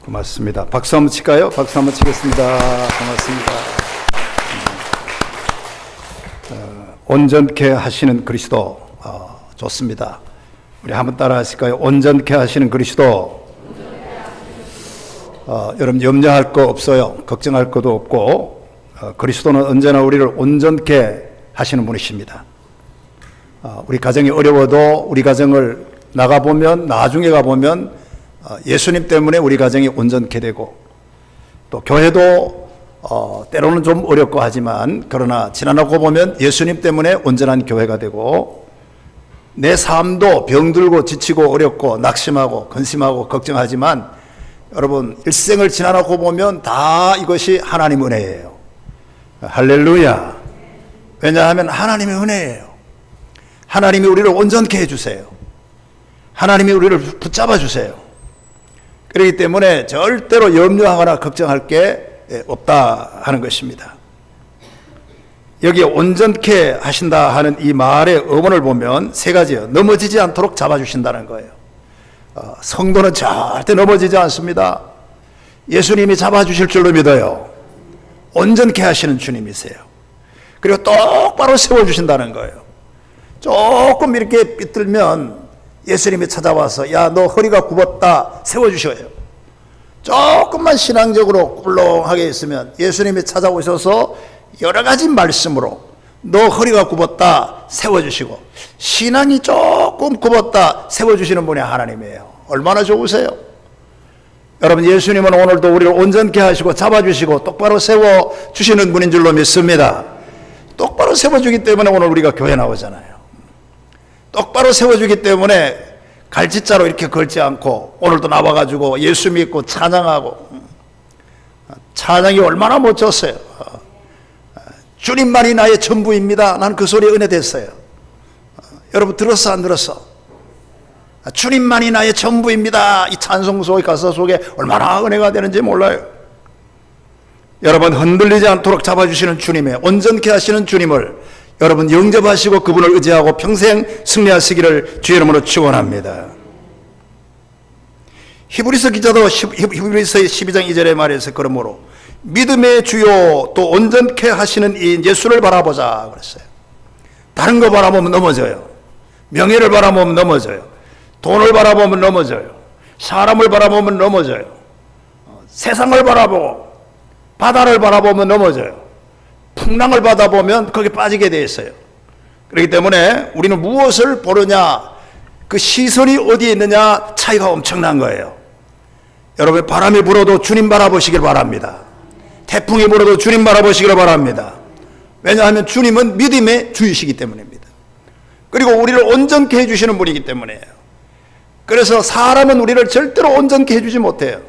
고맙습니다. 박수 한번 칠까요? 박수 한번 치겠습니다. 고맙습니다. 온전케 하시는 그리스도, 좋습니다. 우리 한번 따라 하실까요? 온전케 하시는 그리스도. 여러분 염려할 거 없어요. 걱정할 것도 없고, 그리스도는 언제나 우리를 온전케 하시는 분이십니다. 우리 가정이 어려워도 우리 가정을 나가보면, 나중에 가보면 예수님 때문에 우리 가정이 온전케 되고, 또 교회도 때로는 좀 어렵고 하지만 그러나 지나고 보면 예수님 때문에 온전한 교회가 되고, 내 삶도 병들고 지치고 어렵고 낙심하고 근심하고 걱정하지만 여러분 일생을 지나고 보면 다 이것이 하나님의 은혜예요. 할렐루야. 왜냐하면 하나님의 은혜예요. 하나님이 우리를 온전케 해주세요. 하나님이 우리를 붙잡아 주세요. 그렇기 때문에 절대로 염려하거나 걱정할 게 없다 하는 것입니다. 여기 온전케 하신다 하는 이 말의 어원을 보면 세 가지예요. 넘어지지 않도록 잡아주신다는 거예요. 성도는 절대 넘어지지 않습니다. 예수님이 잡아주실 줄로 믿어요. 온전케 하시는 주님이세요. 그리고 똑바로 세워주신다는 거예요. 조금 이렇게 삐뚤면 예수님이 찾아와서 야, 너 허리가 굽었다 세워주셔요. 조금만 신앙적으로 꿀렁하게 있으면 예수님이 찾아오셔서 여러 가지 말씀으로 너 허리가 굽었다 세워주시고, 신앙이 조금 굽었다 세워주시는 분이 하나님이에요. 얼마나 좋으세요? 여러분 예수님은 오늘도 우리를 온전케 하시고 잡아주시고 똑바로 세워주시는 분인 줄로 믿습니다. 똑바로 세워주기 때문에 오늘 우리가 교회 나오잖아요. 똑바로 세워주기 때문에 갈짓자로 이렇게 걸지 않고 오늘도 나와가지고 예수 믿고 찬양하고, 찬양이 얼마나 멋졌어요. 주님만이 나의 전부입니다. 난 그 소리에 은혜됐어요. 여러분 들었어 안 들었어? 주님만이 나의 전부입니다. 이 찬송 속에 가사 속에 얼마나 은혜가 되는지 몰라요. 여러분 흔들리지 않도록 잡아주시는 주님의 온전케 하시는 주님을 여러분 영접하시고 그분을 의지하고 평생 승리하시기를 주의 이름으로 축원합니다. 히브리서 기자도 히브리서의 12장 2절에 말해서 그러므로 믿음의 주요 또 온전케 하시는 이 예수를 바라보자 그랬어요. 다른 거 바라보면 넘어져요. 명예를 바라보면 넘어져요. 돈을 바라보면 넘어져요. 사람을 바라보면 넘어져요. 세상을 바라보고 바다를 바라보면 넘어져요. 풍랑을 받아보면 거기에 빠지게 되어 있어요. 그렇기 때문에 우리는 무엇을 보느냐, 그 시선이 어디에 있느냐 차이가 엄청난 거예요. 여러분 바람이 불어도 주님 바라보시길 바랍니다. 태풍이 불어도 주님 바라보시길 바랍니다. 왜냐하면 주님은 믿음의 주이시기 때문입니다. 그리고 우리를 온전케 해주시는 분이기 때문이에요. 그래서 사람은 우리를 절대로 온전케 해주지 못해요.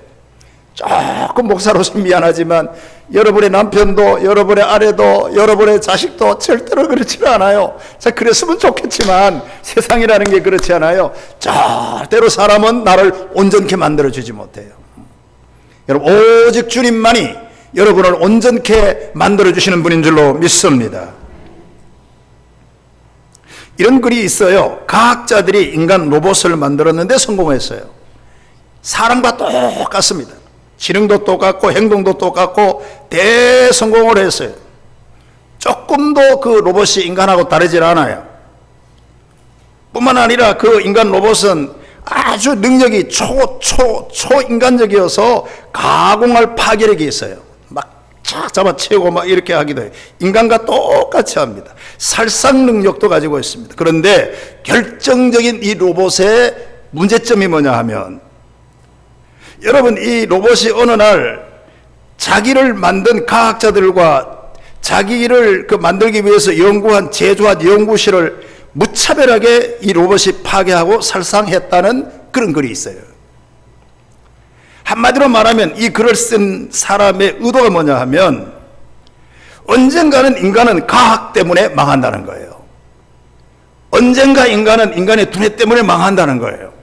조금 목사로서 미안하지만 여러분의 남편도 여러분의 아내도 여러분의 자식도 절대로 그렇지는 않아요. 자, 그랬으면 좋겠지만 세상이라는 게 그렇지 않아요. 절대로 사람은 나를 온전케 만들어주지 못해요. 여러분 오직 주님만이 여러분을 온전케 만들어주시는 분인 줄로 믿습니다. 이런 글이 있어요. 과학자들이 인간 로봇을 만들었는데 성공했어요. 사람과 똑같습니다. 지능도 똑같고 행동도 똑같고 대성공을 했어요. 조금도 그 로봇이 인간하고 다르질 않아요. 뿐만 아니라 그 인간 로봇은 아주 능력이 초인간적이어서 가공할 파괴력이 있어요. 막 착 잡아채우고 막 이렇게 하기도 해요. 인간과 똑같이 합니다. 살상 능력도 가지고 있습니다. 그런데 결정적인 이 로봇의 문제점이 뭐냐 하면, 여러분 이 로봇이 어느 날 자기를 만든 과학자들과 자기를 만들기 위해서 연구한 제조한 연구실을 무차별하게 이 로봇이 파괴하고 살상했다는 그런 글이 있어요. 한마디로 말하면 이 글을 쓴 사람의 의도가 뭐냐 하면, 언젠가는 인간은 과학 때문에 망한다는 거예요. 언젠가 인간은 인간의 두뇌 때문에 망한다는 거예요.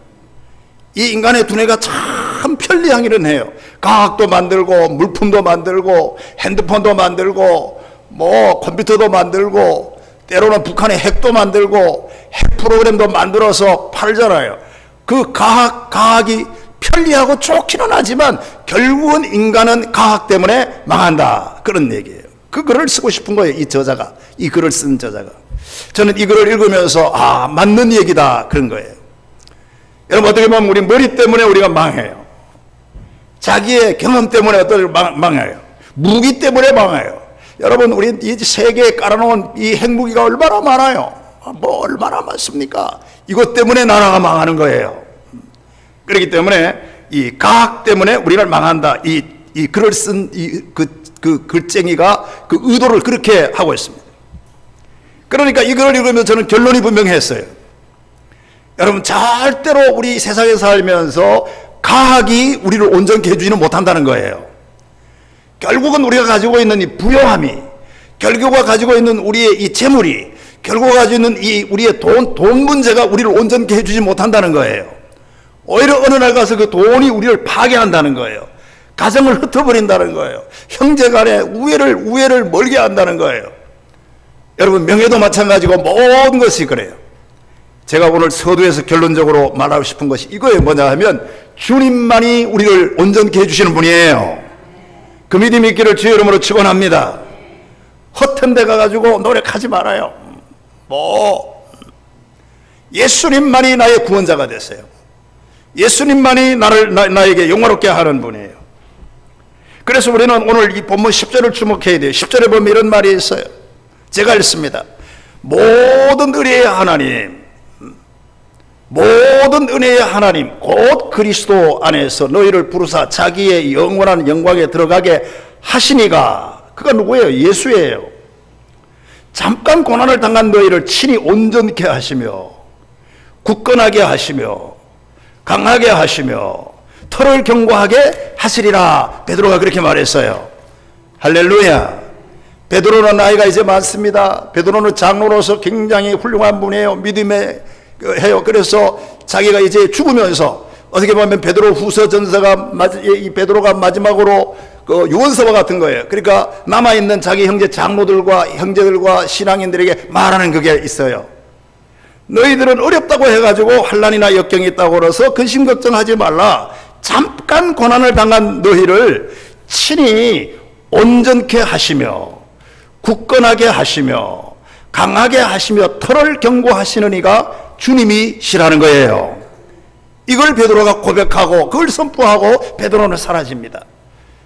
이 인간의 두뇌가 참 편리하기는 해요. 과학도 만들고 물품도 만들고 핸드폰도 만들고 뭐 컴퓨터도 만들고 때로는 북한의 핵도 만들고 핵 프로그램도 만들어서 팔잖아요. 그 과학이 편리하고 좋기는 하지만 결국은 인간은 과학 때문에 망한다, 그런 얘기예요. 그 글을 쓰고 싶은 거예요. 이 저자가, 이 글을 쓴 저자가. 저는 이 글을 읽으면서 맞는 얘기다, 그런 거예요. 여러분, 어떻게 보면 우리 머리 때문에 우리가 망해요. 자기의 경험 때문에 어떻게 망해요. 무기 때문에 망해요. 여러분, 우리 이 세계에 깔아놓은 이 핵무기가 얼마나 많아요. 뭐 얼마나 많습니까? 이것 때문에 나라가 망하는 거예요. 그렇기 때문에 이 과학 때문에 우리가 망한다, 이 글을 쓴 그 글쟁이가 그 의도를 그렇게 하고 있습니다. 그러니까 이 글을 읽으면 저는 결론이 분명했어요. 여러분, 절대로 우리 세상에 살면서 과학이 우리를 온전케 해주지는 못한다는 거예요. 결국은 우리가 가지고 있는 이 부요함이, 결국은 가지고 있는 우리의 이 재물이, 결국 가지고 있는 이 우리의 돈 문제가 우리를 온전케 해주지 못한다는 거예요. 오히려 어느 날 가서 그 돈이 우리를 파괴한다는 거예요. 가정을 흩어버린다는 거예요. 형제 간에 우애를 멀게 한다는 거예요. 여러분, 명예도 마찬가지고 모든 것이 그래요. 제가 오늘 서두에서 결론적으로 말하고 싶은 것이 이거예요. 뭐냐 하면 주님만이 우리를 온전케 해주시는 분이에요. 그 믿음이 있기를 주의 이름으로 축원합니다. 허튼 데 가가지고 노력하지 말아요. 예수님만이 나의 구원자가 되세요. 예수님만이 나에게 영화롭게 하는 분이에요. 그래서 우리는 오늘 이 본문 10절을 주목해야 돼요. 10절에 보면 이런 말이 있어요. 제가 읽습니다. 모든 은혜의 하나님, 모든 은혜의 하나님 곧 그리스도 안에서 너희를 부르사 자기의 영원한 영광에 들어가게 하시니가. 그가 누구예요? 예수예요. 잠깐 고난을 당한 너희를 친히 온전케 하시며 굳건하게 하시며 강하게 하시며 털을 견고하게 하시리라. 베드로가 그렇게 말했어요. 할렐루야. 베드로는 나이가 이제 많습니다. 베드로는 장로로서 굉장히 훌륭한 분이에요. 믿음에 해요. 그래서 자기가 이제 죽으면서 어떻게 보면 베드로 후서 전서가 이 베드로가 마지막으로 그 유언서와 같은 거예요. 그러니까 남아있는 자기 형제 장로들과 형제들과 신앙인들에게 말하는 그게 있어요. 너희들은 어렵다고 해가지고 환난이나 역경이 있다고 그래서 근심 걱정하지 말라. 잠깐 고난을 당한 너희를 친히 온전케 하시며 굳건하게 하시며 강하게 하시며 털을 견고하시는 이가 주님이시라는 거예요. 이걸 베드로가 고백하고 그걸 선포하고 베드로는 사라집니다.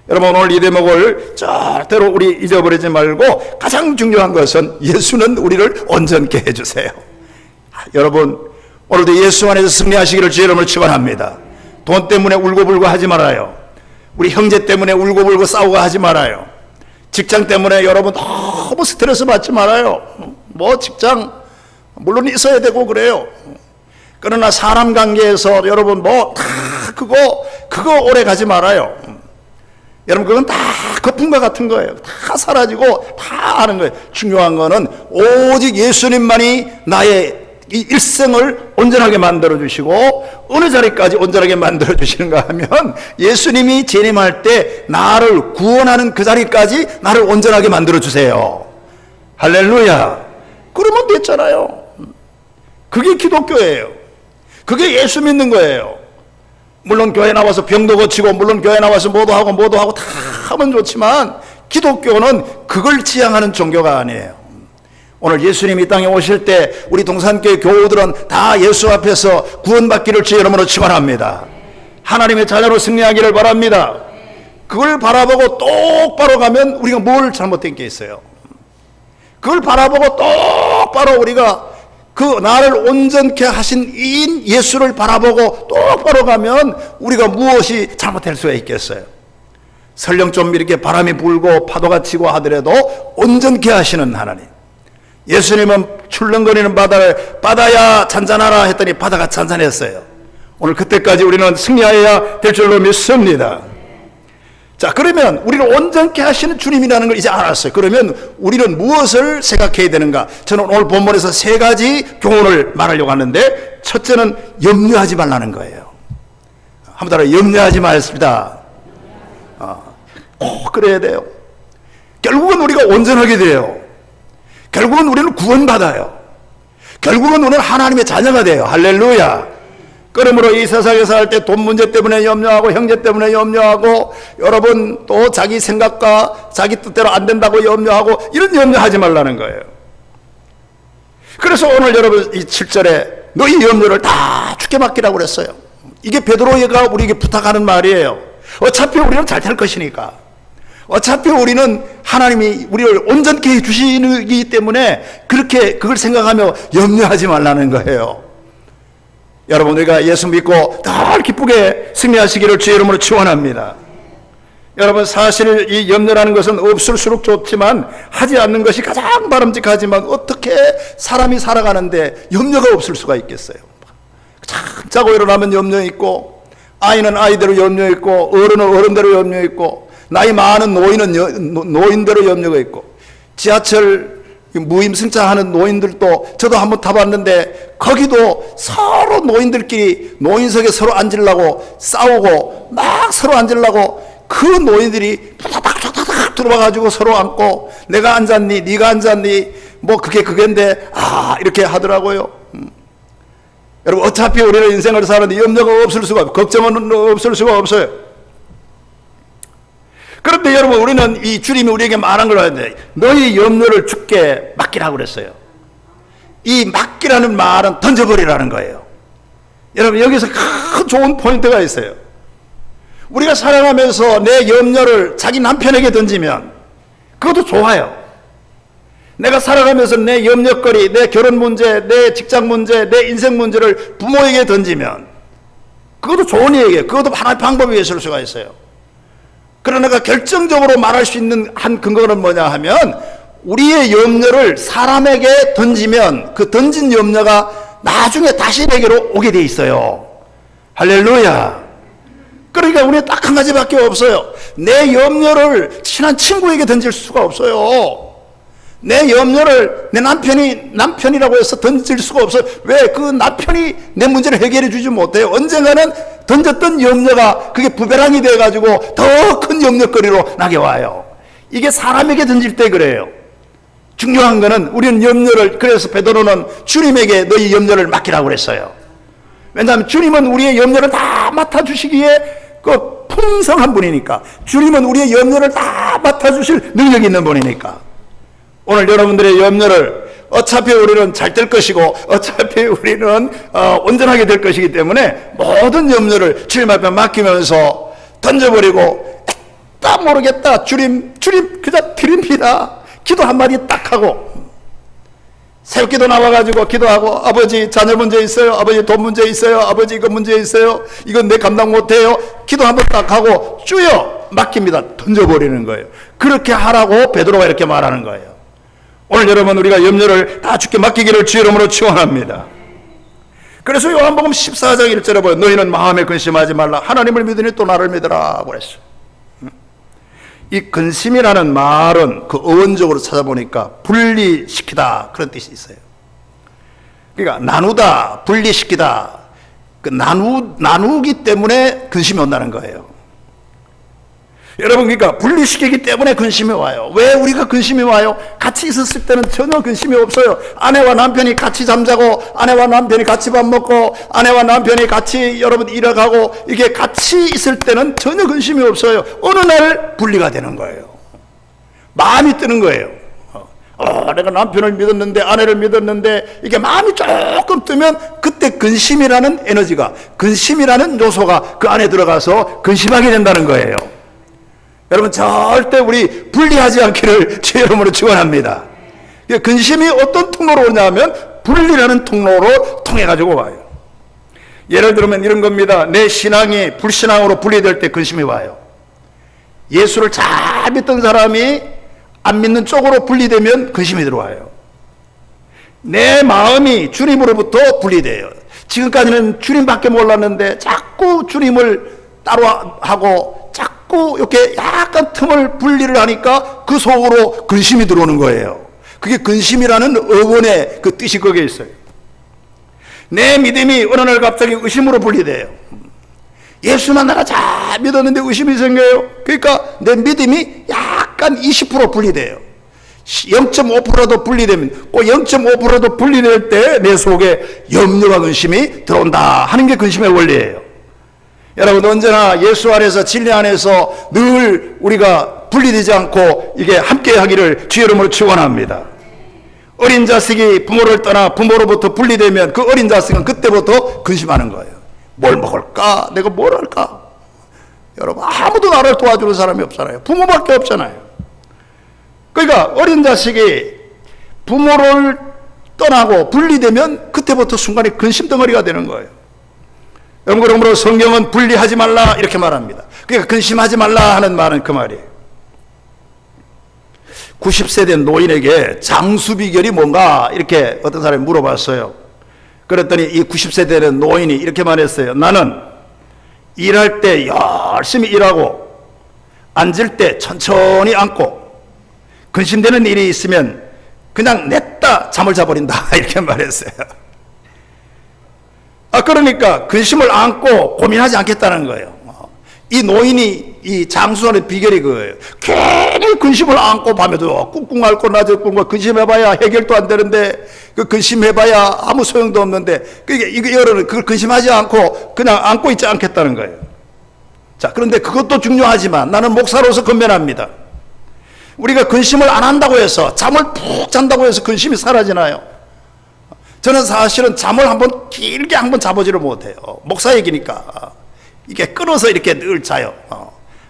여러분, 오늘 이 대목을 절대로 우리 잊어버리지 말고 가장 중요한 것은 예수는 우리를 온전케 해주세요. 여러분, 오늘도 예수 안에서 승리하시기를 주의 이름으로 축원합니다. 돈 때문에 울고불고 하지 말아요. 우리 형제 때문에 울고불고 싸우고 하지 말아요. 직장 때문에 여러분 너무 스트레스 받지 말아요. 뭐 직장 물론 있어야 되고 그래요. 그러나 사람 관계에서 여러분 다 그거 오래 가지 말아요. 여러분, 그건 다 거품과 같은 거예요. 다 사라지고 다 아는 거예요. 중요한 거는 오직 예수님만이 나의 이 일생을 온전하게 만들어주시고 어느 자리까지 온전하게 만들어주시는가 하면 예수님이 재림할 때 나를 구원하는 그 자리까지 나를 온전하게 만들어주세요. 할렐루야. 그러면 됐잖아요. 그게 기독교예요. 그게 예수 믿는 거예요. 물론 교회 나와서 병도 고치고 물론 교회 나와서 뭐도 하고 다 하면 좋지만 기독교는 그걸 지향하는 종교가 아니에요. 오늘 예수님이 이 땅에 오실 때 우리 동산교회 교우들은 다 예수 앞에서 구원받기를 주의 이름으로 축원합니다. 하나님의 자녀로 승리하기를 바랍니다. 그걸 바라보고 똑바로 가면 우리가 뭘 잘못된 게 있어요. 그걸 바라보고 똑바로 우리가 그 나를 온전케 하신 이인 예수를 바라보고 똑바로 가면 우리가 무엇이 잘못될 수가 있겠어요. 설령 좀 이렇게 바람이 불고 파도가 치고 하더라도 온전케 하시는 하나님. 예수님은 출렁거리는 바다야 잔잔하라 했더니 바다가 잔잔했어요. 오늘 그때까지 우리는 승리하여야 될 줄로 믿습니다. 자, 그러면 우리를 온전케 하시는 주님이라는 걸 이제 알았어요. 그러면 우리는 무엇을 생각해야 되는가? 저는 오늘 본문에서 세 가지 교훈을 말하려고 하는데, 첫째는 염려하지 말라는 거예요. 한번 따라 염려하지 말습니다. 꼭 그래야 돼요. 결국은 우리가 온전하게 돼요. 결국은 우리는 구원받아요. 결국은 우리는 하나님의 자녀가 돼요. 할렐루야. 그러므로 이 세상에 살 때 돈 문제 때문에 염려하고 형제 때문에 염려하고 여러분 또 자기 생각과 자기 뜻대로 안 된다고 염려하고 이런 염려하지 말라는 거예요. 그래서 오늘 여러분 이 7절에 너희 염려를 다 주께 맡기라고 그랬어요. 이게 베드로가 우리에게 부탁하는 말이에요. 어차피 우리는 잘 될 것이니까. 어차피 우리는 하나님이 우리를 온전케 해 주시기 때문에 그렇게 그걸 생각하며 염려하지 말라는 거예요. 여러분 우리가 예수 믿고 늘 기쁘게 승리하시기를 주의 이름으로 축원합니다. 여러분 사실 이 염려라는 것은 없을수록 좋지만 하지 않는 것이 가장 바람직하지만 어떻게 사람이 살아가는데 염려가 없을 수가 있겠어요. 자고 일어나면 염려 있고 아이는 아이대로 염려 있고 어른은 어른대로 염려 있고 나이 많은 노인은 노인대로 염려가 있고 지하철 무임승차하는 노인들도 저도 한번 타봤는데 거기도 서로 노인들끼리 노인석에 서로 앉으려고 싸우고 막 서로 앉으려고 그 노인들이 탁탁탁탁 들어와가지고 서로 앉고 내가 앉았니 네가 앉았니 뭐 그게인데 이렇게 하더라고요. 여러분 어차피 우리는 인생을 사는데 염려가 없을 수가 없어요. 걱정은 없을 수가 없어요. 그런데 여러분 우리는 이 주님이 우리에게 말한 걸 하는데 너희 염려를 주께 맡기라고 그랬어요. 이 맡기라는 말은 던져버리라는 거예요. 여러분 여기서 큰 좋은 포인트가 있어요. 우리가 살아가면서 내 염려를 자기 남편에게 던지면 그것도 좋아요. 내가 살아가면서 내 염려거리, 내 결혼 문제, 내 직장 문제, 내 인생 문제를 부모에게 던지면 그것도 좋은 얘기예요. 그것도 하나의 방법이 있을 수가 있어요. 그러나 결정적으로 말할 수 있는 한 근거는 뭐냐 하면 우리의 염려를 사람에게 던지면 그 던진 염려가 나중에 다시 내게로 오게 돼 있어요. 할렐루야. 그러니까 우리는 딱 한 가지밖에 없어요. 내 염려를 친한 친구에게 던질 수가 없어요. 내 염려를 내 남편이라고 해서 던질 수가 없어요. 왜? 그 남편이 내 문제를 해결해 주지 못해요. 언젠가는 던졌던 염려가 그게 부배랑이 돼가지고 더 큰 염려거리로 나게 와요. 이게 사람에게 던질 때 그래요. 중요한 거는 우리는 염려를, 그래서 베드로는 주님에게 너희 염려를 맡기라고 그랬어요. 왜냐하면 주님은 우리의 염려를 다 맡아주시기에 그 풍성한 분이니까. 주님은 우리의 염려를 다 맡아주실 능력이 있는 분이니까. 오늘 여러분들의 염려를 어차피 우리는 잘 될 것이고 어차피 우리는 온전하게 될 것이기 때문에 모든 염려를 주님 앞에 맡기면서 던져버리고 딱 모르겠다 주님 그냥 드립니다. 기도 한마디 딱 하고 새벽기도 나와가지고 기도하고 아버지 자녀 문제 있어요. 아버지 돈 문제 있어요. 아버지 이거 문제 있어요. 이건 내 감당 못해요. 기도 한번 딱 하고 주여 맡깁니다. 던져버리는 거예요. 그렇게 하라고 베드로가 이렇게 말하는 거예요. 오늘 여러분 우리가 염려를 다 주께 맡기기를 주의 이름으로 축원합니다. 그래서 요한복음 14장 1절에 보면 너희는 마음에 근심하지 말라. 하나님을 믿으니 또 나를 믿으라 그랬어요. 이 근심이라는 말은 그 어원적으로 찾아보니까 분리시키다 그런 뜻이 있어요. 그러니까 나누다, 분리시키다. 그 나누기 때문에 근심이 온다는 거예요. 여러분 그러니까 분리시키기 때문에 근심이 와요. 왜 우리가 근심이 와요? 같이 있었을 때는 전혀 근심이 없어요. 아내와 남편이 같이 잠자고 아내와 남편이 같이 밥 먹고 아내와 남편이 같이 여러분 일하고 이게 같이 있을 때는 전혀 근심이 없어요. 어느 날 분리가 되는 거예요. 마음이 뜨는 거예요. 내가 남편을 믿었는데 아내를 믿었는데 이게 마음이 조금 뜨면 그때 근심이라는 에너지가 근심이라는 요소가 그 안에 들어가서 근심하게 된다는 거예요. 여러분 절대 우리 분리하지 않기를 주의 이름으로 축원합니다. 근심이 어떤 통로로 오냐면 분리라는 통로로 통해 가지고 와요. 예를 들면 이런 겁니다. 내 신앙이 불신앙으로 분리될 때 근심이 와요. 예수를 잘 믿던 사람이 안 믿는 쪽으로 분리되면 근심이 들어와요. 내 마음이 주님으로부터 분리돼요. 지금까지는 주님밖에 몰랐는데 자꾸 주님을 따로 하고 자꾸 이렇게 약간 틈을 분리를 하니까 그 속으로 근심이 들어오는 거예요. 그게 근심이라는 어원의 그 뜻이 거기에 있어요. 내 믿음이 어느 날 갑자기 의심으로 분리돼요. 예수만 내가 잘 믿었는데 의심이 생겨요. 그러니까 내 믿음이 약간 20% 분리돼요. 0.5%도 분리되면, 꼭 0.5%도 분리될 때 내 속에 염려와 근심이 들어온다 하는 게 근심의 원리예요. 여러분, 언제나 예수 안에서, 진리 안에서 늘 우리가 분리되지 않고 이게 함께 하기를 주의 이름으로 축원합니다. 어린 자식이 부모를 떠나 부모로부터 분리되면 그 어린 자식은 그때부터 근심하는 거예요. 뭘 먹을까? 내가 뭘 할까? 여러분, 아무도 나를 도와주는 사람이 없잖아요. 부모밖에 없잖아요. 그러니까 어린 자식이 부모를 떠나고 분리되면 그때부터 순간에 근심덩어리가 되는 거예요. 여러분, 그러므로 성경은 분리하지 말라 이렇게 말합니다. 그러니까 근심하지 말라 하는 말은 그 말이에요. 90세 된 노인에게 장수 비결이 뭔가 이렇게 어떤 사람이 물어봤어요. 그랬더니 이 90세 되는 노인이 이렇게 말했어요. 나는 일할 때 열심히 일하고 앉을 때 천천히 앉고 근심되는 일이 있으면 그냥 냈다 잠을 자버린다 이렇게 말했어요. 그러니까 근심을 안고 고민하지 않겠다는 거예요. 이 노인이 이 장수하는 비결이 그거예요. 괜히 근심을 안고 밤에도 꿍꿍 앓고 낮에 꿍꿍 근심해봐야 해결도 안 되는데 그 근심해봐야 아무 소용도 없는데 이거는 그걸 근심하지 않고 그냥 안고 있지 않겠다는 거예요. 자, 그런데 그것도 중요하지만 나는 목사로서 건면합니다. 우리가 근심을 안 한다고 해서 잠을 푹 잔다고 해서 근심이 사라지나요? 저는 사실은 잠을 한번 길게 한번 자보지를 못해요. 목사 얘기니까. 이게 끊어서 이렇게 늘 자요.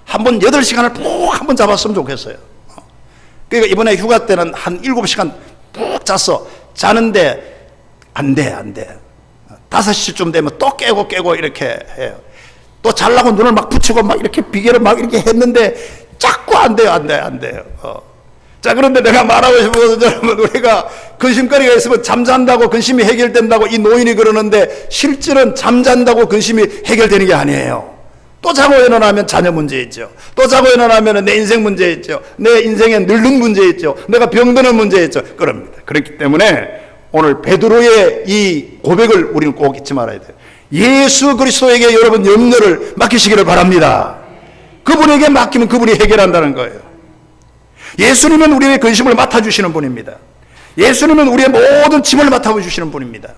한번 8시간을 푹 한번 잡았으면 좋겠어요. 그러니까 이번에 휴가 때는 한 7시간 푹 잤어. 자는데 안 돼. 5시쯤 되면 또 깨고 이렇게 해요. 또 자려고 눈을 막 붙이고 막 이렇게 비계를 막 이렇게 했는데 자꾸 안 돼요. 자, 그런데 내가 말하고 싶은 것은 여러분, 우리가 근심거리가 있으면 잠잔다고 근심이 해결된다고 이 노인이 그러는데 실제는 잠잔다고 근심이 해결되는 게 아니에요. 또 자고 일어나면 자녀 문제 있죠. 또 자고 일어나면 내 인생 문제 있죠. 내 인생에 늙는 문제 있죠. 내가 병드는 문제 있죠. 그럽니다. 그렇기 때문에 오늘 베드로의 이 고백을 우리는 꼭 잊지 말아야 돼요. 예수 그리스도에게 여러분 염려를 맡기시기를 바랍니다. 그분에게 맡기면 그분이 해결한다는 거예요. 예수님은 우리의 근심을 맡아주시는 분입니다. 예수님은 우리의 모든 짐을 맡아주시는 분입니다.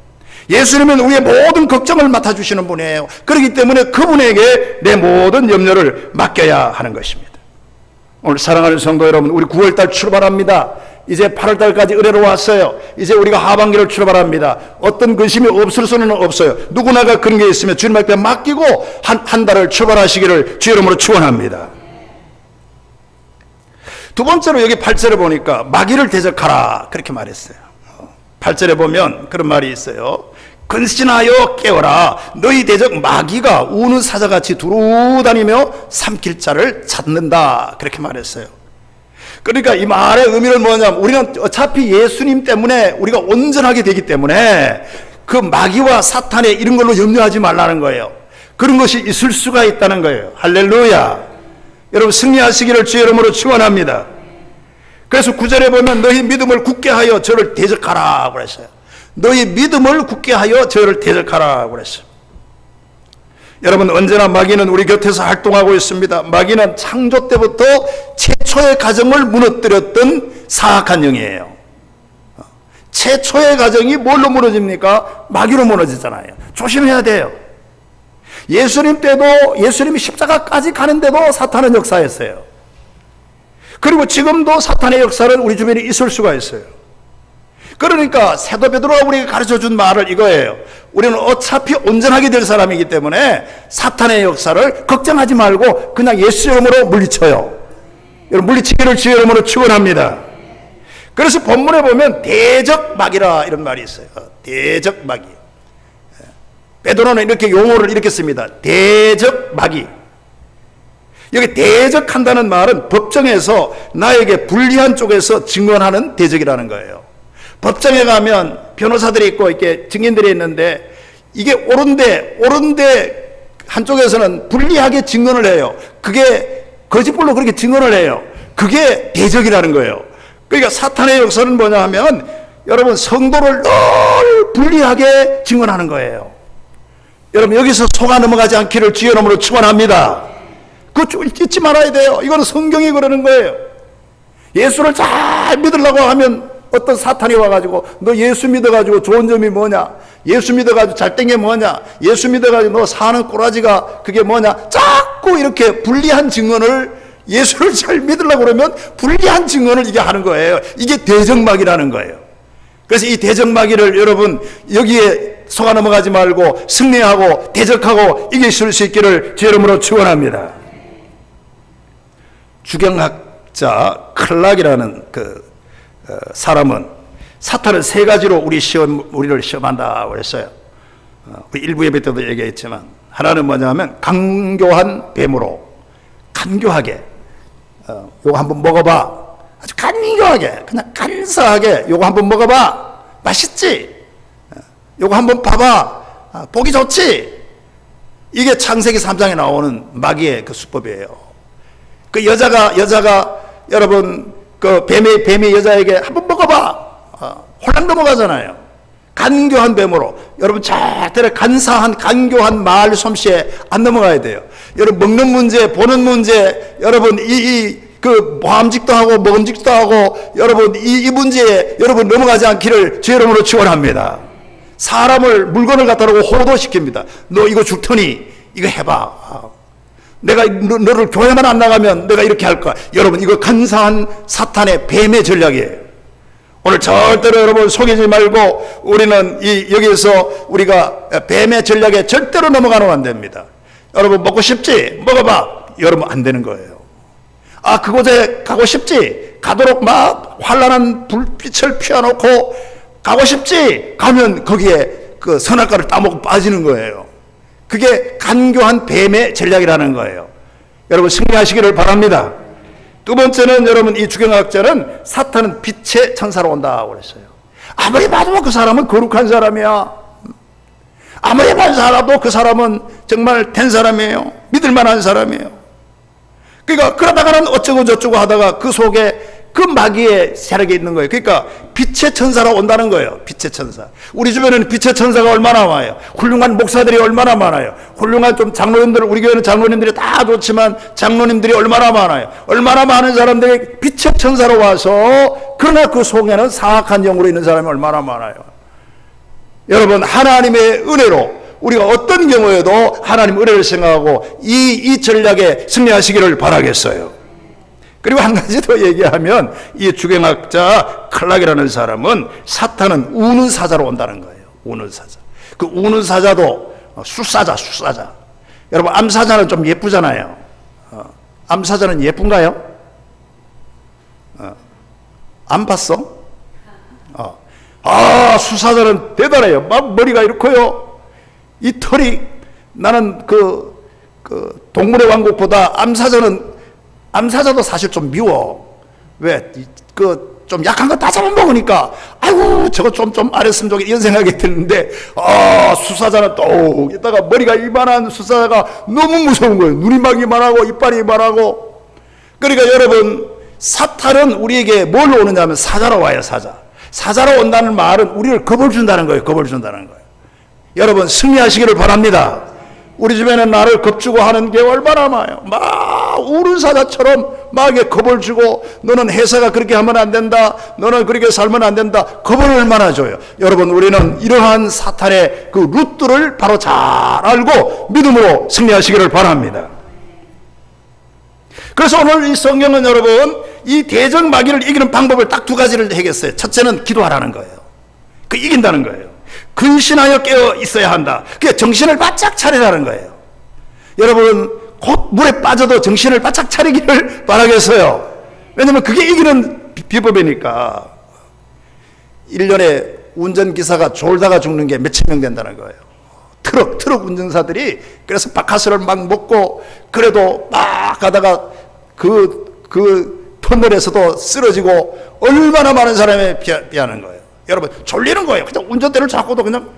예수님은 우리의 모든 걱정을 맡아주시는 분이에요. 그렇기 때문에 그분에게 내 모든 염려를 맡겨야 하는 것입니다. 오늘 사랑하는 성도 여러분, 우리 9월달 출발합니다. 이제 8월달까지 의뢰로 왔어요. 이제 우리가 하반기를 출발합니다. 어떤 근심이 없을 수는 없어요. 누구나가 그런 게 있으면 주님 앞에 맡기고 한 달을 출발하시기를 주의 이름으로 축원합니다. 두 번째로 여기 8절에 보니까 마귀를 대적하라 그렇게 말했어요. 8절에 보면 그런 말이 있어요. 근신하여 깨어라. 너희 대적 마귀가 우는 사자같이 두루다니며 삼킬 자를 찾는다 그렇게 말했어요. 그러니까 이 말의 의미는 뭐냐면 우리는 어차피 예수님 때문에 우리가 온전하게 되기 때문에 그 마귀와 사탄의 이런 걸로 염려하지 말라는 거예요. 그런 것이 있을 수가 있다는 거예요. 할렐루야. 여러분 승리하시기를 주의 이름으로 축원합니다. 그래서 9절에 보면 너희 믿음을 굳게 하여 저를 대적하라 그랬어요. 너희 믿음을 굳게 하여 저를 대적하라 그랬어요. 여러분 언제나 마귀는 우리 곁에서 활동하고 있습니다. 마귀는 창조 때부터 최초의 가정을 무너뜨렸던 사악한 영이에요. 최초의 가정이 뭘로 무너집니까? 마귀로 무너지잖아요. 조심해야 돼요. 예수님 때도 예수님이 십자가까지 가는데도 사탄은 역사했어요. 그리고 지금도 사탄의 역사는 우리 주변에 있을 수가 있어요. 그러니까 사도 베드로가 우리에게 가르쳐준 말을 이거예요. 우리는 어차피 온전하게 될 사람이기 때문에 사탄의 역사를 걱정하지 말고 그냥 예수 이름으로 물리쳐요. 여러분 물리치기를 주의 이름으로 축원합니다. 그래서 본문에 보면 대적마귀라 이런 말이 있어요. 대적마귀. 베드로는 이렇게 용어를 이렇게 씁니다. 대적마귀. 여기 대적한다는 말은 법정에서 나에게 불리한 쪽에서 증언하는 대적이라는 거예요. 법정에 가면 변호사들이 있고 이렇게 증인들이 있는데 이게 옳은데 한쪽에서는 불리하게 증언을 해요. 그게 거짓말로 그렇게 증언을 해요. 그게 대적이라는 거예요. 그러니까 사탄의 역사는 뭐냐 하면 여러분 성도를 늘 불리하게 증언하는 거예요. 여러분 여기서 속아 넘어가지 않기를 주의 이름으로 축원합니다. 그거 잊지 말아야 돼요. 이거는 성경이 그러는 거예요. 예수를 잘 믿으려고 하면 어떤 사탄이 와가지고 너 예수 믿어가지고 좋은 점이 뭐냐? 예수 믿어가지고 잘된 게 뭐냐? 예수 믿어가지고 너 사는 꼬라지가 그게 뭐냐? 자꾸 이렇게 불리한 증언을 예수를 잘 믿으려고 그러면 불리한 증언을 이게 하는 거예요. 이게 대적마귀라는 거예요. 그래서 이 대적마귀를 여러분 여기에 속아 넘어가지 말고 승리하고 대적하고 이기실 수 있기를 주 이름으로 축원합니다. 주경학자 클락이라는 사람은 사탄은 세 가지로 우리를 시험한다고 그랬어요. 우리 일부 예배 때도 얘기했지만 하나는 뭐냐면 간교한 뱀으로 간교하게 요거 한번 먹어봐. 아주 간교하게 그냥 간사하게 요거 한번 먹어봐. 맛있지? 요거 한번 봐봐. 보기 좋지? 이게 창세기 3장에 나오는 마귀의 그 수법이에요. 그 여자가 여러분 그 뱀이 여자에게 한번 먹어봐. 홀랑 넘어가잖아요. 간교한 뱀으로 여러분 절대로 간사한 간교한 말 솜씨에 안 넘어가야 돼요. 여러분 먹는 문제 보는 문제 여러분 그 모함직도 하고 먹음직도 하고 여러분 이 문제에 여러분 넘어가지 않기를 주 이름으로 축원합니다. 사람을 물건을 갖다 놓고 호도시킵니다. 너 이거 줄 테니 이거 해봐. 내가 너를 교회만 안 나가면 내가 이렇게 할 거야. 여러분 이거 간사한 사탄의 뱀의 전략이에요. 오늘 절대로 여러분 속이지 말고 우리는 여기에서 우리가 뱀의 전략에 절대로 넘어가면 안 됩니다. 여러분 먹고 싶지? 먹어봐. 여러분 안 되는 거예요. 그곳에 가고 싶지? 가도록 막 환란한 불빛을 피워놓고 가고 싶지? 가면 거기에 그 선악과를 따먹고 빠지는 거예요. 그게 간교한 뱀의 전략이라는 거예요. 여러분 승리하시기를 바랍니다. 두 번째는 여러분 이 주경학자는 사탄은 빛의 천사로 온다고 그랬어요. 아무리 봐도 그 사람은 거룩한 사람이야. 아무리 봐도 그 사람은 정말 된 사람이에요. 믿을 만한 사람이에요. 그러니까 그러다가는 어쩌고 저쩌고 하다가 그 속에 그 마귀의 세력이 있는 거예요. 그러니까 빛의 천사로 온다는 거예요. 빛의 천사. 우리 주변에는 빛의 천사가 얼마나 많아요. 훌륭한 목사들이 얼마나 많아요. 훌륭한 좀 장로님들, 우리 교회는 장로님들이 다 좋지만 장로님들이 얼마나 많아요. 얼마나 많은 사람들이 빛의 천사로 와서 그러나 그 속에는 사악한 영으로 있는 사람이 얼마나 많아요. 여러분 하나님의 은혜로 우리가 어떤 경우에도 하나님 은혜를 생각하고 이 전략에 승리하시기를 바라겠어요. 그리고 한 가지 더 얘기하면 이 주경학자 클락이라는 사람은 사탄은 우는 사자로 온다는 거예요. 우는 사자. 그 우는 사자도 수사자. 여러분 암사자는 좀 예쁘잖아요. 암사자는 예쁜가요? 안 봤어? 수사자는 대단해요. 막 머리가 이렇고요. 이 털이 나는 그 동물의 왕국보다 암사자도 사실 좀 미워. 왜? 좀 약한 거 다 잡아먹으니까, 아이고, 저거 좀 안 했으면 좋겠다, 이런 생각이 드는데, 수사자는 또, 이따가 머리가 이만한 수사자가 너무 무서운 거예요. 눈이 막 이만하고, 이빨이 이만하고. 그러니까 여러분, 사탄은 우리에게 뭘로 오느냐 하면 사자로 와요, 사자. 사자로 온다는 말은 우리를 겁을 준다는 거예요, 겁을 준다는 거예요. 여러분, 승리하시기를 바랍니다. 우리 주변에 나를 겁주고 하는 게 얼마나 많아요. 막 우는 사자처럼 막 겁을 주고 너는 회사가 그렇게 하면 안 된다. 너는 그렇게 살면 안 된다. 겁을 얼마나 줘요. 여러분 우리는 이러한 사탄의 그 루트를 바로 잘 알고 믿음으로 승리하시기를 바랍니다. 그래서 오늘 이 성경은 여러분 이 대적 마귀를 이기는 방법을 딱 두 가지를 얘기했어요. 첫째는 기도하라는 거예요. 그 이긴다는 거예요. 근신하여 깨어 있어야 한다. 그게 정신을 바짝 차리라는 거예요. 여러분 곧 물에 빠져도 정신을 바짝 차리기를 바라겠어요. 왜냐하면 그게 이기는 비법이니까. 1년에 운전기사가 졸다가 죽는 게 몇천 명 된다는 거예요. 트럭 운전사들이 그래서 바카스를 막 먹고 그래도 막 가다가 그 터널에서도 쓰러지고 얼마나 많은 사람이 비하는 거예요. 여러분 졸리는 거예요. 그냥 운전대를 잡고도 그냥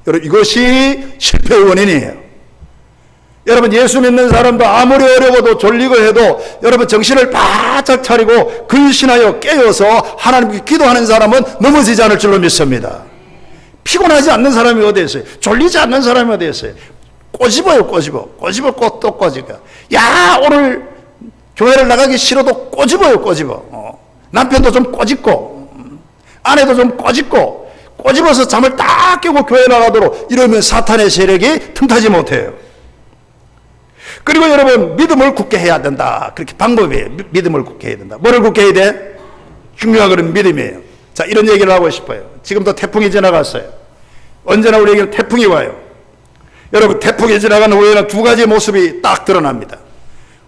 여러분 이것이 실패의 원인이에요. 여러분 예수 믿는 사람도 아무리 어려워도 졸리고 해도 여러분 정신을 바짝 차리고 근신하여 깨어서 하나님께 기도하는 사람은 넘어지지 않을 줄로 믿습니다. 피곤하지 않는 사람이 어디 있어요? 졸리지 않는 사람이 어디 있어요? 꼬집어요. 꼬집어 또 꼬집어. 야 오늘 교회를 나가기 싫어도 꼬집어요, 꼬집어. 남편도 좀 꼬집고, 아내도 좀 꼬집고, 꼬집어서 잠을 딱 깨고 교회 나가도록 이러면 사탄의 세력이 틈타지 못해요. 그리고 여러분, 믿음을 굳게 해야 된다. 그렇게 방법이에요. 믿음을 굳게 해야 된다. 뭐를 굳게 해야 돼? 중요한 것은 믿음이에요. 자, 이런 얘기를 하고 싶어요. 지금도 태풍이 지나갔어요. 언제나 우리에게는 태풍이 와요. 여러분, 태풍이 지나간 후에는 두 가지 모습이 딱 드러납니다.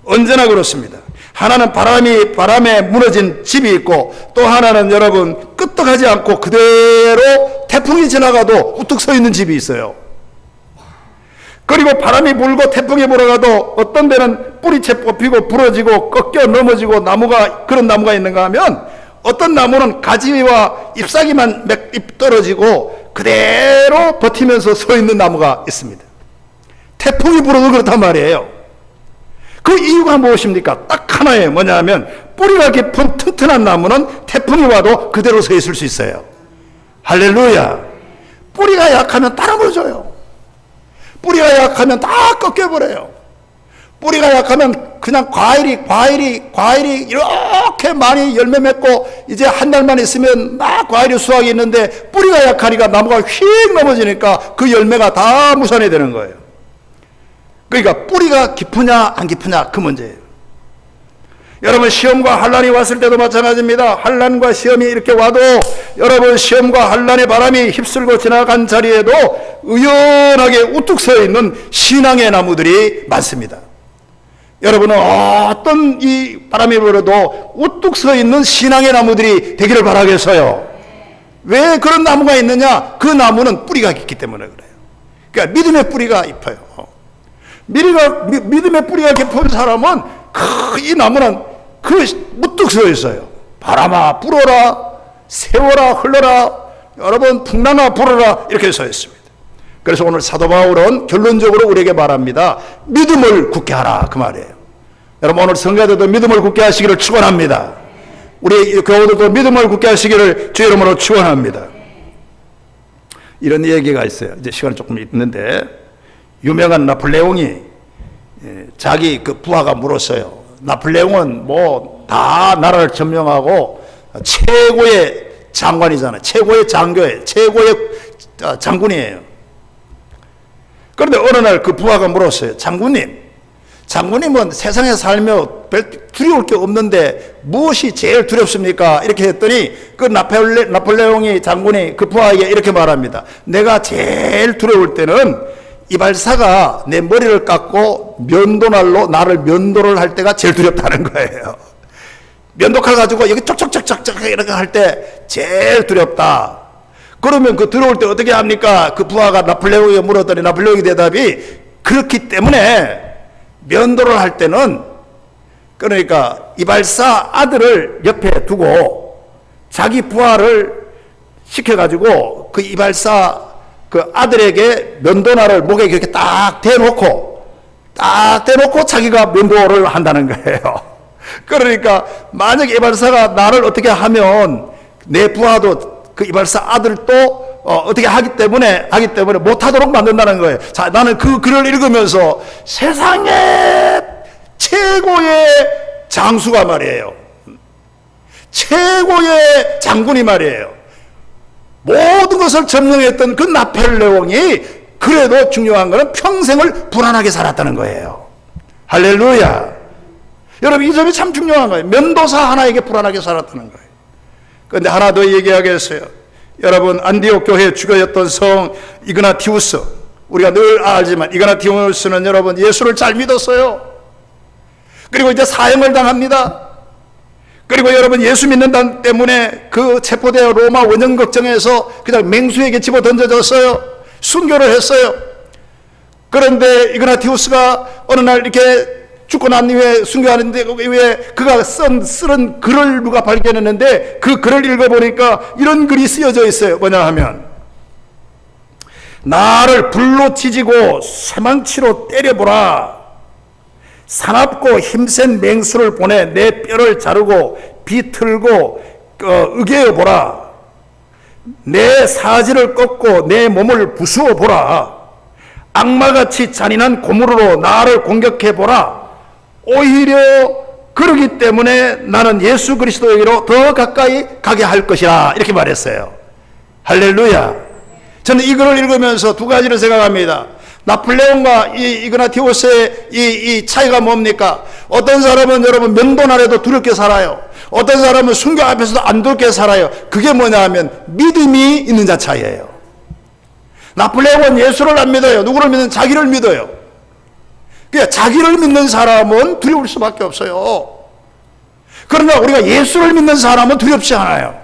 언제나 그렇습니다. 하나는 바람에 무너진 집이 있고, 또 하나는 여러분 끄떡하지 않고 그대로 태풍이 지나가도 우뚝 서 있는 집이 있어요. 그리고 바람이 불고 태풍이 불어가도 어떤 데는 뿌리채 뽑히고 부러지고 꺾여 넘어지고 그런 나무가 있는가 하면, 어떤 나무는 가지와 잎사귀만 몇 잎 떨어지고 그대로 버티면서 서 있는 나무가 있습니다. 태풍이 불어도 그렇단 말이에요. 그 이유가 무엇입니까? 딱 하나예요. 뭐냐 하면, 뿌리가 깊은 튼튼한 나무는 태풍이 와도 그대로 서 있을 수 있어요. 할렐루야. 뿌리가 약하면 따라 무너져요. 뿌리가 약하면 다 꺾여버려요. 뿌리가 약하면 그냥 과일이 이렇게 많이 열매 맺고 이제 한 달만 있으면 막 과일이 수확이 있는데, 뿌리가 약하니까 나무가 휙 넘어지니까 그 열매가 다 무산이 되는 거예요. 그러니까 뿌리가 깊으냐 안 깊으냐, 그 문제예요. 여러분, 시험과 환란이 왔을 때도 마찬가지입니다. 환란과 시험이 이렇게 와도 여러분, 시험과 환란의 바람이 휩쓸고 지나간 자리에도 의연하게 우뚝 서 있는 신앙의 나무들이 많습니다. 여러분은 어떤 이 바람이 불어도 우뚝 서 있는 신앙의 나무들이 되기를 바라겠어요. 왜 그런 나무가 있느냐? 그 나무는 뿌리가 깊기 때문에 그래요. 그러니까 믿음의 뿌리가 깊어요. 믿음의 뿌리가 깊은 사람은 이 나무는 우뚝 서 있어요. 바람아 불어라, 세워라 흘러라, 여러분 풍랑아 불어라, 이렇게 서 있습니다. 그래서 오늘 사도 바울은 결론적으로 우리에게 말합니다. 믿음을 굳게 하라, 그 말이에요. 여러분, 오늘 성가대도 믿음을 굳게 하시기를 축원합니다. 우리 교우들도 믿음을 굳게 하시기를 주의 이름으로 축원합니다. 이런 얘기가 있어요. 이제 시간이 조금 있는데, 유명한 나폴레옹이 자기 그 부하가 물었어요. 나폴레옹은 뭐 다 나라를 점령하고 최고의 장관이잖아요. 최고의 장교예요. 최고의 장군이에요. 그런데 어느 날 그 부하가 물었어요. 장군님은 세상에 살며 별 두려울 게 없는데 무엇이 제일 두렵습니까? 이렇게 했더니 그 나폴레옹이 장군이 그 부하에게 이렇게 말합니다. 내가 제일 두려울 때는 이발사가 내 머리를 깎고 면도날로 나를 면도를 할 때가 제일 두렵다는 거예요. 면도칼 가지고 여기 쩍쩍쩍쩍 이렇게 할 때 제일 두렵다. 그러면 그 두려울 때 어떻게 합니까? 그 부하가 나폴레옹에게 물었더니 나폴레옹의 대답이, 그렇기 때문에 면도를 할 때는, 그러니까 이발사 아들을 옆에 두고 자기 부하를 시켜가지고 그 이발사 그 아들에게 면도날을 목에 이렇게 딱 대놓고 자기가 면도를 한다는 거예요. 그러니까 만약에 이발사가 나를 어떻게 하면 내 부하도 그 이발사 아들도 어떻게 하기 때문에 못하도록 만든다는 거예요. 자, 나는 그 글을 읽으면서 세상에 최고의 장수가 말이에요. 최고의 장군이 말이에요. 모든 것을 점령했던 그 나폴레옹이 그래도 중요한 것은 평생을 불안하게 살았다는 거예요. 할렐루야. 여러분, 이 점이 참 중요한 거예요. 면도사 하나에게 불안하게 살았다는 거예요. 그런데 하나 더 얘기하겠어요. 여러분, 안디옥 교회의 주교였던 성 이그나티우스, 우리가 늘 알지만 이그나티우스는 여러분 예수를 잘 믿었어요. 그리고 이제 사형을 당합니다. 그리고 여러분, 예수 믿는다 때문에 그 체포되어 로마 원형 걱정에서 그냥 맹수에게 집어 던져졌어요. 순교를 했어요. 그런데 이그나티우스가 어느 날 이렇게 죽고 난 이후에 순교하는데, 왜 그가 쓰는 글을 누가 발견했는데, 그 글을 읽어보니까 이런 글이 쓰여져 있어요. 뭐냐 하면, 나를 불로 찢고 쇠망치로 때려보라. 사납고 힘센 맹수를 보내 내 뼈를 자르고 비틀고 으개어 보라. 내 사지를 꺾고 내 몸을 부수어 보라. 악마같이 잔인한 고물으로 나를 공격해 보라. 오히려 그렇기 때문에 나는 예수 그리스도에게로 더 가까이 가게 할 것이라 이렇게 말했어요. 할렐루야. 저는 이걸 읽으면서 두 가지를 생각합니다. 나폴레옹과 이그나티우스의 이 차이가 뭡니까? 어떤 사람은 여러분 명돈 아래도 두렵게 살아요. 어떤 사람은 순교 앞에서도 안 두렵게 살아요. 그게 뭐냐 하면 믿음이 있는 자 차이예요. 나폴레옹은 예수를 안 믿어요. 누구를 믿는? 자기를 믿어요. 그러니까 자기를 믿는 사람은 두려울 수밖에 없어요. 그러나 우리가 예수를 믿는 사람은 두렵지 않아요.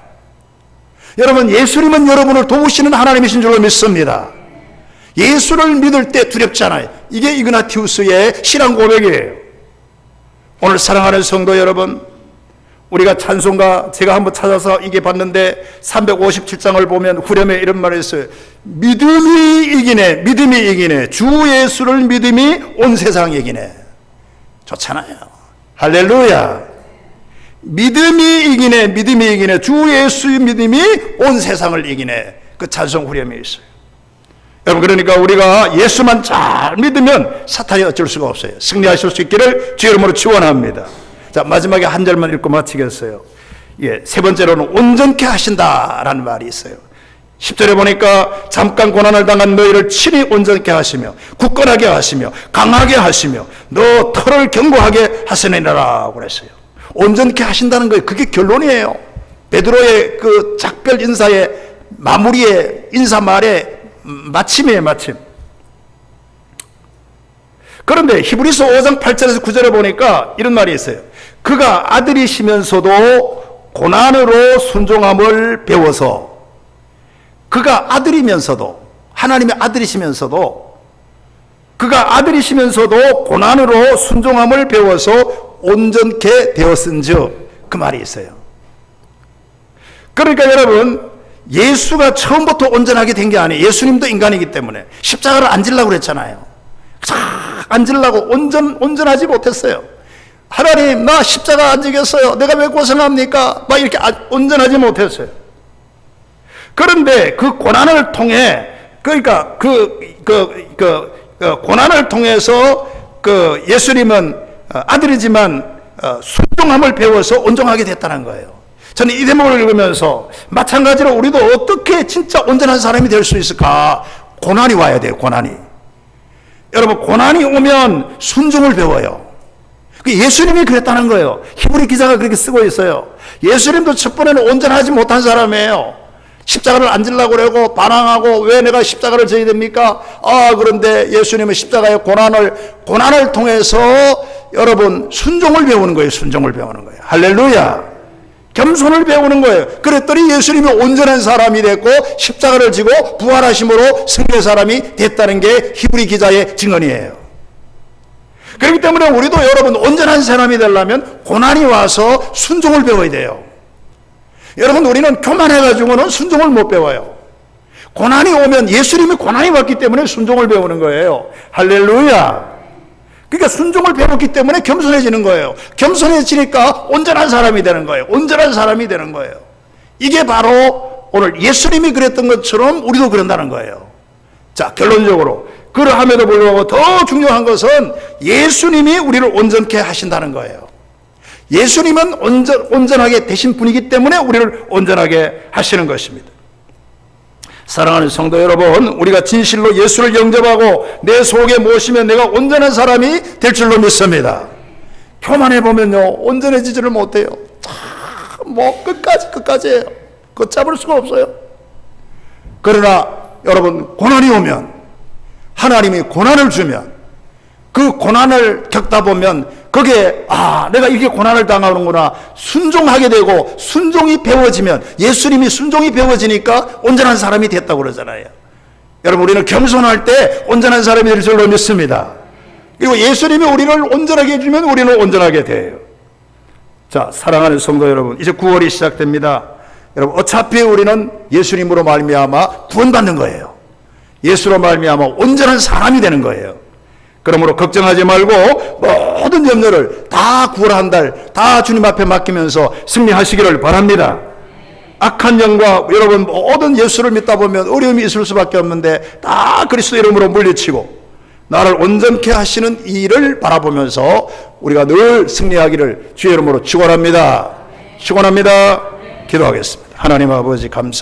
여러분, 예수님은 여러분을 도우시는 하나님이신 줄로 믿습니다. 예수를 믿을 때 두렵지 않아요. 이게 이그나티우스의 신앙 고백이에요. 오늘 사랑하는 성도 여러분, 우리가 찬송가 제가 한번 찾아서 이게 봤는데 357장을 보면 후렴에 이런 말을 했어요. 믿음이 이기네, 믿음이 이기네, 주 예수를 믿음이 온 세상 이기네. 좋잖아요. 할렐루야. 믿음이 이기네, 믿음이 이기네, 주 예수의 믿음이 온 세상을 이기네. 그 찬송 후렴에 있어요. 여러분, 그러니까 우리가 예수만 잘 믿으면 사탄이 어쩔 수가 없어요. 승리하실 수 있기를 주의 이름으로 축원합니다. 자, 마지막에 한 절만 읽고 마치겠어요. 예, 세 번째로는 온전케 하신다라는 말이 있어요. 10절에 보니까 잠깐 고난을 당한 너희를 친히 온전케 하시며 굳건하게 하시며 강하게 하시며 너 털을 견고하게 하시느니라 그랬어요. 온전케 하신다는 거예요. 그게 결론이에요. 베드로의 그 작별 인사의 마무리의 인사말의 마침이에요, 마침. 그런데 히브리서 5장 8절에서 9절에 보니까 이런 말이 있어요. 그가 아들이시면서도 고난으로 순종함을 배워서, 그가 아들이면서도, 하나님의 아들이시면서도, 그가 아들이시면서도 고난으로 순종함을 배워서 온전케 되었은즉, 그 말이 있어요. 그러니까 여러분, 예수가 처음부터 온전하게 된 게 아니에요. 예수님도 인간이기 때문에 십자가를 안 지려고 그랬잖아요. 안 지려고 온전하지 못했어요. 하나님, 나 십자가 안 지겠어요. 내가 왜 고생합니까? 막 이렇게 온전하지 못했어요. 그런데 그 고난을 통해, 그러니까 고난을 통해서 그 예수님은 아들이지만 순종함을 배워서 온전하게 됐다는 거예요. 저는 이 대목을 읽으면서 마찬가지로 우리도 어떻게 진짜 온전한 사람이 될 수 있을까? 고난이 와야 돼요, 고난이. 여러분, 고난이 오면 순종을 배워요. 예수님이 그랬다는 거예요. 히브리 기자가 그렇게 쓰고 있어요. 예수님도 첫 번에는 온전하지 못한 사람이에요. 십자가를 안 지려고 그러고 반항하고 왜 내가 십자가를 져야 됩니까? 그런데 예수님은 십자가의 고난을 통해서 여러분 순종을 배우는 거예요. 순종을 배우는 거예요. 할렐루야. 겸손을 배우는 거예요. 그랬더니 예수님이 온전한 사람이 됐고 십자가를 지고 부활하심으로 승리의 사람이 됐다는 게 히브리 기자의 증언이에요. 그렇기 때문에 우리도 여러분 온전한 사람이 되려면 고난이 와서 순종을 배워야 돼요. 여러분, 우리는 교만해가지고는 순종을 못 배워요. 고난이 오면, 예수님이 고난이 왔기 때문에 순종을 배우는 거예요. 할렐루야. 그러니까 순종을 배웠기 때문에 겸손해지는 거예요. 겸손해지니까 온전한 사람이 되는 거예요. 온전한 사람이 되는 거예요. 이게 바로 오늘 예수님이 그랬던 것처럼 우리도 그런다는 거예요. 자, 결론적으로 그러함에도 불구하고 더 중요한 것은 예수님이 우리를 온전케 하신다는 거예요. 예수님은 온전하게 되신 분이기 때문에 우리를 온전하게 하시는 것입니다. 사랑하는 성도 여러분, 우리가 진실로 예수를 영접하고 내 속에 모시면 내가 온전한 사람이 될 줄로 믿습니다. 교만해 보면요, 온전해지지를 못해요. 끝까지예요. 걷잡을 수가 없어요. 그러나 여러분, 고난이 오면, 하나님이 고난을 주면, 그 고난을 겪다 보면 거기에 내가 이렇게 고난을 당하는구나 순종하게 되고, 순종이 배워지면, 예수님이 순종이 배워지니까 온전한 사람이 됐다고 그러잖아요. 여러분, 우리는 겸손할 때 온전한 사람이 될 줄로 믿습니다. 그리고 예수님이 우리를 온전하게 해주면 우리는 온전하게 돼요. 자, 사랑하는 성도 여러분, 이제 9월이 시작됩니다. 여러분, 어차피 우리는 예수님으로 말미암아 구원받는 거예요. 예수로 말미암아 온전한 사람이 되는 거예요. 그러므로 걱정하지 말고 모든 염려를 다 9월 한 달 다 주님 앞에 맡기면서 승리하시기를 바랍니다. 악한 영과 여러분 모든 예수를 믿다 보면 어려움이 있을 수밖에 없는데 다 그리스도 이름으로 물리치고, 나를 온전케 하시는 이 일을 바라보면서 우리가 늘 승리하기를 주의 이름으로 축원합니다. 축원합니다. 기도하겠습니다. 하나님 아버지 감사